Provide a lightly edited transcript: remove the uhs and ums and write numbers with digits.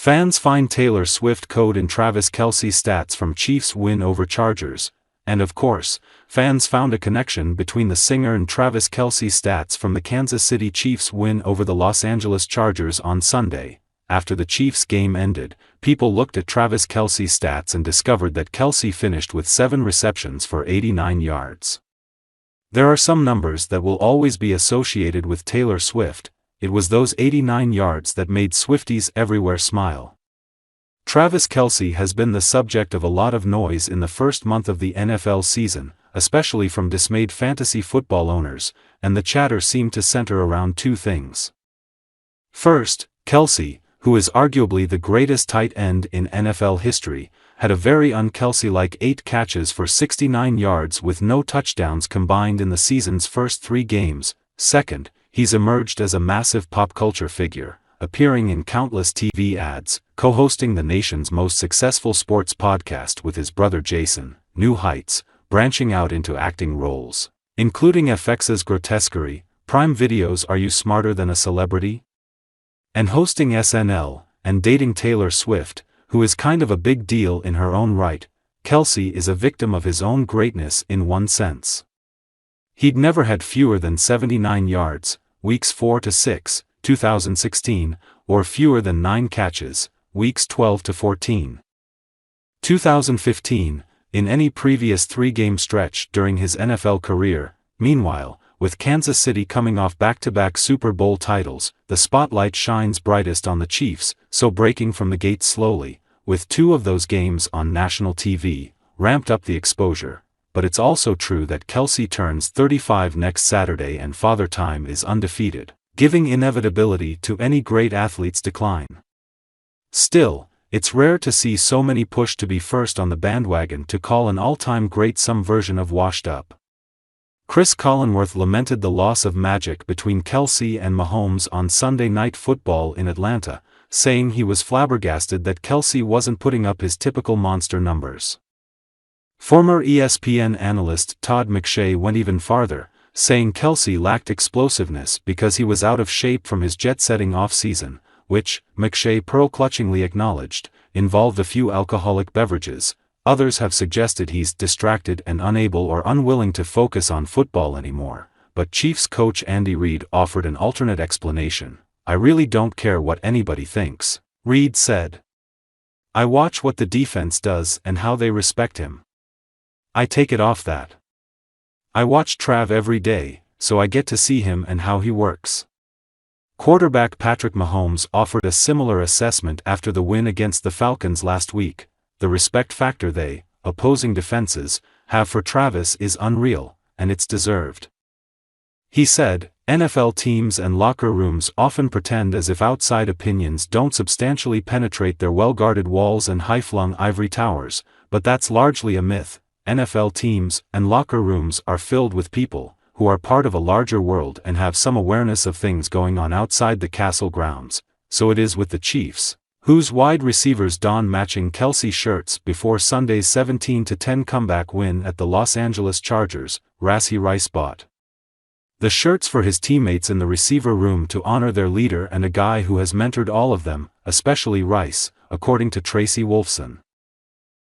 Fans find Taylor Swift code in Travis Kelce stats from Chiefs win over Chargers, and of course, fans found a connection between the singer and Travis Kelce stats from the Kansas City Chiefs win over the Los Angeles Chargers on Sunday. After the Chiefs game ended, people looked at Travis Kelce's stats and discovered that Kelce finished with 7 receptions for 89 yards. There are some numbers that will always be associated with Taylor Swift. It was those 89 yards that made Swifties everywhere smile. Travis Kelce has been the subject of a lot of noise in the first month of the NFL season, especially from dismayed fantasy football owners, and the chatter seemed to center around 2 things. First, Kelce, who is arguably the greatest tight end in NFL history, had a very un-Kelce-like 8 catches for 69 yards with no touchdowns combined in the season's first 3 games. Second, he's emerged as a massive pop culture figure, appearing in countless TV ads, co-hosting the nation's most successful sports podcast with his brother Jason, New Heights, branching out into acting roles, including FX's Grotesquerie, Prime Video's Are You Smarter Than a Celebrity? And hosting SNL, and dating Taylor Swift, who is kind of a big deal in her own right. Kelce is a victim of his own greatness in one sense. He'd never had fewer than 79 yards, weeks 4 to 6, 2016, or fewer than 9 catches, weeks 12 to 14, 2015, in any previous 3-game stretch during his NFL career. Meanwhile, with Kansas City coming off back-to-back Super Bowl titles, the spotlight shines brightest on the Chiefs, so breaking from the gate slowly, with 2 of those games on national TV, ramped up the exposure. But it's also true that Kelce turns 35 next Saturday and Father Time is undefeated, giving inevitability to any great athlete's decline. Still, it's rare to see so many push to be first on the bandwagon to call an all-time great some version of washed up. Chris Collinworth lamented the loss of magic between Kelce and Mahomes on Sunday Night Football in Atlanta, saying he was flabbergasted that Kelce wasn't putting up his typical monster numbers. Former ESPN analyst Todd McShay went even farther, saying Kelce lacked explosiveness because he was out of shape from his jet-setting off-season, which, McShay pearl-clutchingly acknowledged, involved a few alcoholic beverages. Others have suggested he's distracted and unable or unwilling to focus on football anymore, but Chiefs coach Andy Reid offered an alternate explanation. "I really don't care what anybody thinks," Reid said. "I watch what the defense does and how they respect him. I take it off that. I watch Trav every day, so I get to see him and how he works." Quarterback Patrick Mahomes offered a similar assessment after the win against the Falcons last week. "The respect factor they, opposing defenses, have for Travis is unreal, and it's deserved." He said, "NFL teams and locker rooms often pretend as if outside opinions don't substantially penetrate their well-guarded walls and high-flung ivory towers, but that's largely a myth. NFL teams and locker rooms are filled with people who are part of a larger world and have some awareness of things going on outside the castle grounds. So it is with the Chiefs, whose wide receivers don matching Kelce shirts before Sunday's 17-10 comeback win at the Los Angeles Chargers. Rashee Rice bought the shirts for his teammates in the receiver room to honor their leader and a guy who has mentored all of them, especially Rice, according to Tracy Wolfson.